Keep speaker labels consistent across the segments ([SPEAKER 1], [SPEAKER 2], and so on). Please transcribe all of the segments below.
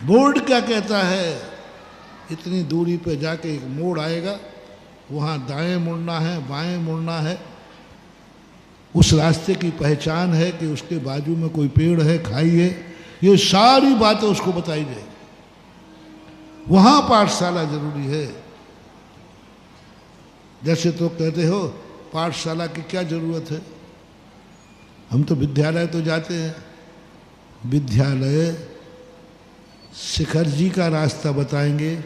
[SPEAKER 1] Board क्या कहता है, इतनी दूरी पे जाके एक मोड़ आएगा, वहाँ दाएं मुड़ना है, बाएं मुड़ना है। उस रास्ते की पहचान है कि उसके बाजू में कोई पेड़ है, खाई है, ये सारी बातें उसको बताई जाएगी। वहाँ पाठशाला जरूरी है। जैसे तो कहते हो पाठशाला की क्या जरूरत है, हम तो विद्यालय तो जाते हैं। विद्यालय शिखर जी का रास्ता बताएंगे,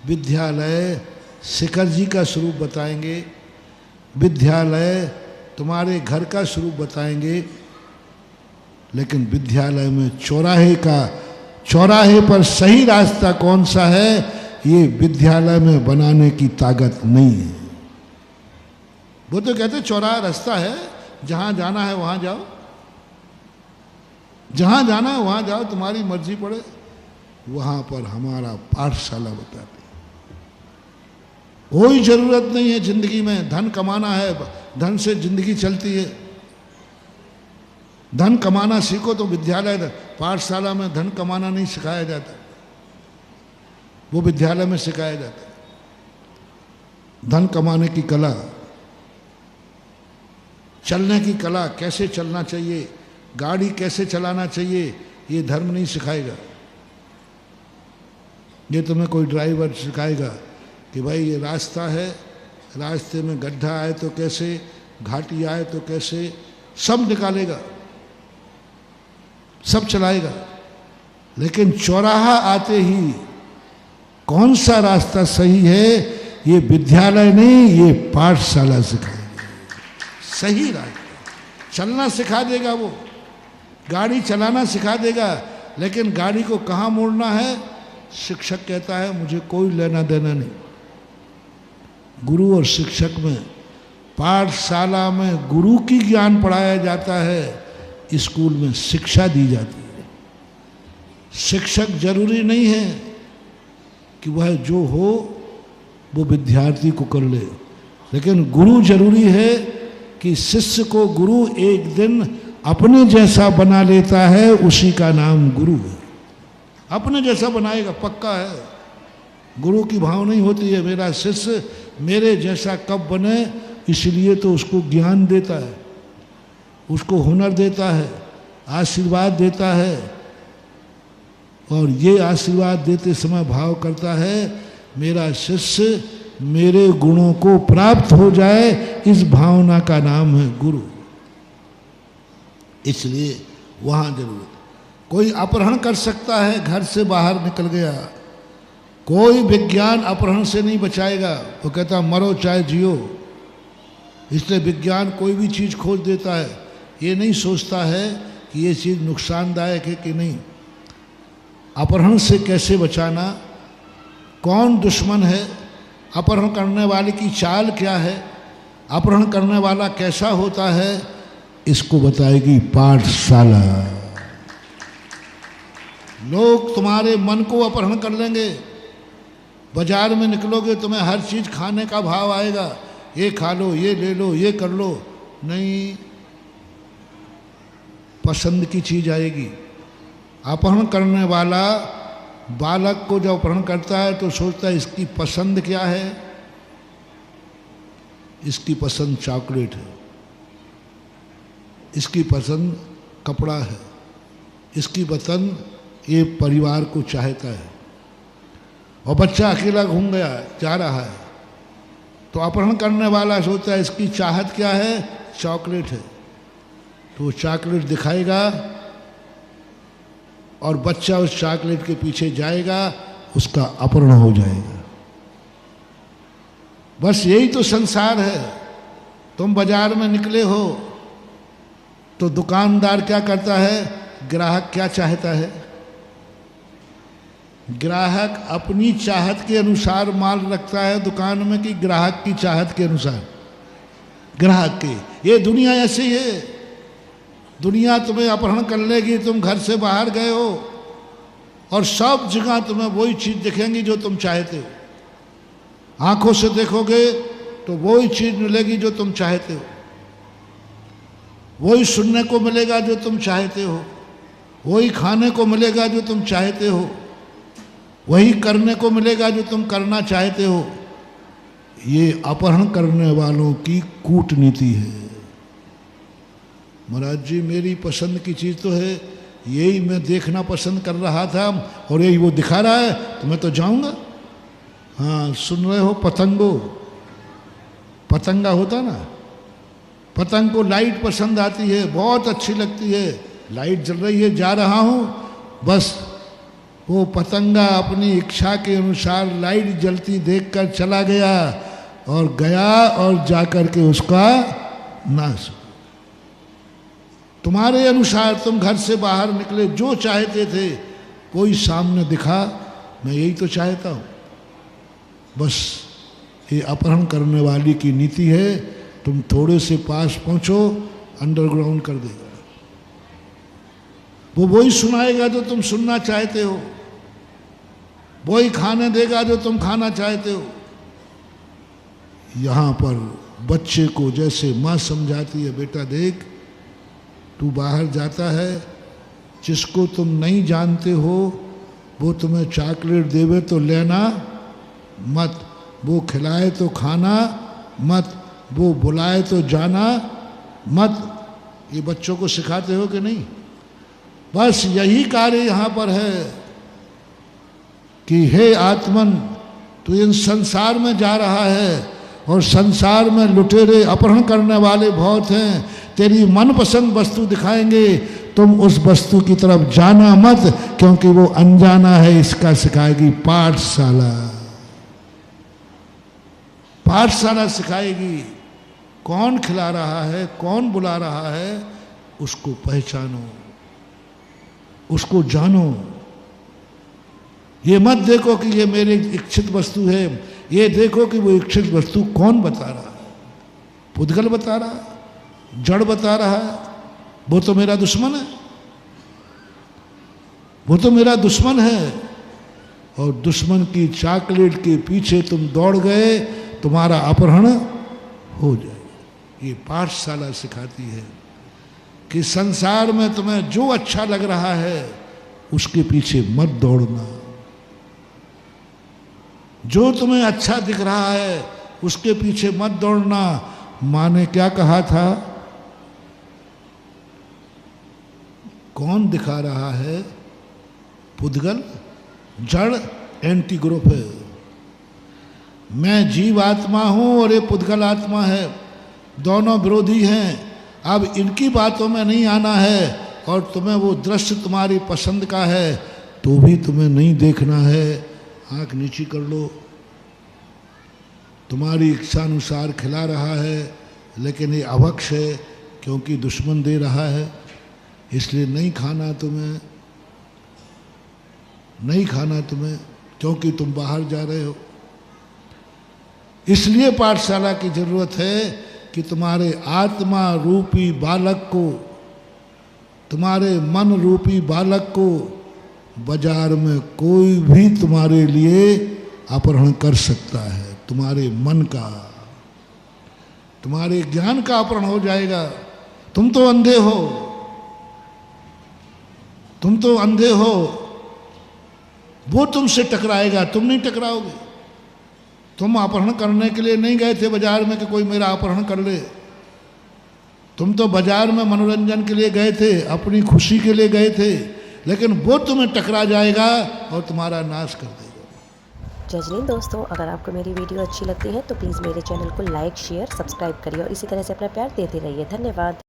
[SPEAKER 1] विद्यालय शिखर जी का स्वरूप बताएंगे, विद्यालय तुम्हारे घर का स्वरूप बताएंगे। लेकिन विद्यालय में चौराहे पर सही रास्ता कौन सा है, ये विद्यालय में बनाने की ताकत नहीं है। वो तो कहते चौराहा रास्ता है, जहां जाना है वहां जाओ, जहां जाना है वहां जाओ, तुम्हारी मर्जी पड़े। वहां पर हमारा पाठशाला बताते, कोई जरूरत नहीं है जिंदगी में धन कमाना है, धन से जिंदगी चलती है। धन कमाना सीखो तो विद्यालय पाठशाला में धन कमाना नहीं सिखाया जाता, वो विद्यालय में सिखाया जाता है। धन कमाने की कला, चलने की कला, कैसे चलना चाहिए, गाड़ी कैसे चलाना चाहिए, ये धर्म नहीं सिखाएगा। ये तुम्हें कोई ड्राइवर सिखाएगा कि भाई ये रास्ता है, रास्ते में गड्ढा आए तो कैसे, घाटी आए तो कैसे, सब निकालेगा, सब चलाएगा। लेकिन चौराहा आते ही कौन सा रास्ता सही है, ये विद्यालय नहीं, ये पाठशाला सिखाएगी। सही रास्ता चलना सिखा देगा, वो गाड़ी चलाना सिखा देगा। लेकिन गाड़ी को कहाँ मोड़ना है, शिक्षक कहता है मुझे कोई लेना देना नहीं। गुरु और शिक्षक में, पाठशाला में गुरु की ज्ञान पढ़ाया जाता है, स्कूल में शिक्षा दी जाती है। शिक्षक जरूरी नहीं है कि वह जो हो वो विद्यार्थी को कर ले, लेकिन गुरु जरूरी है कि शिष्य को गुरु एक दिन अपने जैसा बना लेता है, उसी का नाम गुरु है। अपने जैसा बनाएगा, पक्का है। गुरु की भाव नहीं होती है मेरा शिष्य मेरे जैसा कब बने, इसलिए तो उसको ज्ञान देता है, उसको हुनर देता है, आशीर्वाद देता है। और ये आशीर्वाद देते समय भाव करता है मेरा शिष्य मेरे गुणों को प्राप्त हो जाए, इस भावना का नाम है गुरु। इसलिए वहाँ जरूरत। कोई अपहरण कर सकता है, घर से बाहर निकल गया, कोई विज्ञान अपहरण से नहीं बचाएगा। वो कहता मरो चाहे जियो। इसलिए विज्ञान कोई भी चीज़ खोज देता है, ये नहीं सोचता है कि ये चीज़ नुकसानदायक है कि नहीं। अपहरण से कैसे बचाना, कौन दुश्मन है, अपहरण करने वाले की चाल क्या है, अपहरण करने वाला कैसा होता है, इसको बताएगी पाठशाला। लोग तुम्हारे मन को अपहरण कर लेंगे। बाजार में निकलोगे तुम्हें हर चीज़ खाने का भाव आएगा, ये खा लो, ये ले लो, ये कर लो। नहीं, पसंद की चीज़ आएगी। अपहरण करने वाला बालक को जब अपहरण करता है तो सोचता है इसकी पसंद क्या है। इसकी पसंद चॉकलेट है, इसकी पसंद कपड़ा है, इसकी पसंद ये परिवार को चाहता है। और बच्चा अकेला घूम गया जा रहा है तो अपहरण करने वाला सोचता है इसकी चाहत क्या है, चॉकलेट है, तो वो चॉकलेट दिखाएगा और बच्चा उस चॉकलेट के पीछे जाएगा, उसका अपहरण हो जाएगा। बस यही तो संसार है। तुम बाजार में निकले हो तो दुकानदार क्या करता है, ग्राहक क्या चाहता है। ग्राहक अपनी चाहत के अनुसार माल रखता है दुकान में कि ग्राहक की चाहत के अनुसार। ग्राहक की ये दुनिया ऐसी है। दुनिया तुम्हें अपहरण कर लेगी। तुम घर से बाहर गए हो और सब जगह तुम्हें वही चीज़ दिखेंगी जो तुम चाहते हो। आंखों से देखोगे तो वही चीज़ मिलेगी जो तुम चाहते हो, वही सुनने को मिलेगा जो तुम चाहते हो, वही खाने को मिलेगा जो तुम चाहते हो, वही करने को मिलेगा जो तुम करना चाहते हो। ये अपहरण करने वालों की कूटनीति है। महाराज जी मेरी पसंद की चीज़ तो है, यही मैं देखना पसंद कर रहा था और यही वो दिखा रहा है तो मैं तो जाऊंगा। हाँ सुन रहे हो पतंगो, पतंगा होता ना, पतंग को लाइट पसंद आती है, बहुत अच्छी लगती है, लाइट जल रही है, जा रहा हूँ, बस वो पतंगा अपनी इच्छा के अनुसार लाइट जलती देखकर चला गया और गया और जाकर के उसका नाश। तुम्हारे अनुसार तुम घर से बाहर निकले, जो चाहते थे कोई सामने दिखा, मैं यही तो चाहता हूँ। बस ये अपहरण करने वाली की नीति है। तुम थोड़े से पास पहुंचो, अंडरग्राउंड कर देगा। वो वही सुनाएगा जो तुम सुनना चाहते हो, वही खाने देगा जो तुम खाना चाहते हो। यहाँ पर बच्चे को जैसे माँ समझाती है, बेटा देख तू बाहर जाता है, जिसको तुम नहीं जानते हो वो तुम्हें चॉकलेट देवे तो लेना मत, वो खिलाए तो खाना मत, वो बुलाए तो जाना मत। ये बच्चों को सिखाते हो कि नहीं? बस यही कार्य यहाँ पर है कि हे आत्मन, तू इन संसार में जा रहा है और संसार में लुटेरे अपहरण करने वाले बहुत हैं। तेरी मनपसंद वस्तु दिखाएंगे, तुम उस वस्तु की तरफ जाना मत, क्योंकि वो अनजाना है। इसका सिखाएगी पाठशाला, पाठशाला सिखाएगी। कौन खिला रहा है, कौन बुला रहा है, उसको पहचानो, उसको जानो। ये मत देखो कि ये मेरी इच्छित वस्तु है, ये देखो कि वो इच्छित वस्तु कौन बता रहा है। पुद्गल बता रहा है, जड़ बता रहा है, वो तो मेरा दुश्मन है, वो तो मेरा दुश्मन है। और दुश्मन की चॉकलेट के पीछे तुम दौड़ गए, तुम्हारा अपहरण हो जाए। ये पाठशाला सिखाती है कि संसार में तुम्हें जो अच्छा लग रहा है उसके पीछे मत दौड़ना, जो तुम्हें अच्छा दिख रहा है उसके पीछे मत दौड़ना। माँ ने क्या कहा था? कौन दिखा रहा है? पुद्गल, जड़ एंटी ग्रुप है। मैं जीव आत्मा हूं और ये पुद्गल आत्मा है, दोनों विरोधी हैं। अब इनकी बातों में नहीं आना है, और तुम्हें वो दृश्य तुम्हारी पसंद का है तो भी तुम्हें नहीं देखना है। आंख नीची कर लो। तुम्हारी इच्छा अनुसार खिला रहा है, लेकिन ये अभक्ष है, क्योंकि दुश्मन दे रहा है, इसलिए नहीं खाना तुम्हें, नहीं खाना तुम्हें, क्योंकि तुम बाहर जा रहे हो। इसलिए पाठशाला की जरूरत है कि तुम्हारे आत्मा रूपी बालक को, तुम्हारे मन रूपी बालक को बाजार में कोई भी तुम्हारे लिए अपहरण कर सकता है। तुम्हारे मन का, तुम्हारे ज्ञान का अपहरण हो जाएगा। तुम तो अंधे हो, तुम तो अंधे हो, वो तुमसे टकराएगा, तुम नहीं टकराओगे। तुम अपहरण करने के लिए नहीं गए थे बाजार में कि कोई मेरा अपहरण कर ले। तुम तो बाजार में मनोरंजन के लिए गए थे, अपनी खुशी के लिए गए थे, लेकिन वो तुम्हें टकरा जाएगा और तुम्हारा नाश कर देगा।
[SPEAKER 2] जजनीन दोस्तों, अगर आपको मेरी वीडियो अच्छी लगती है तो प्लीज़ मेरे चैनल को लाइक, शेयर, सब्सक्राइब करिए और इसी तरह से अपना प्यार देते रहिए। धन्यवाद।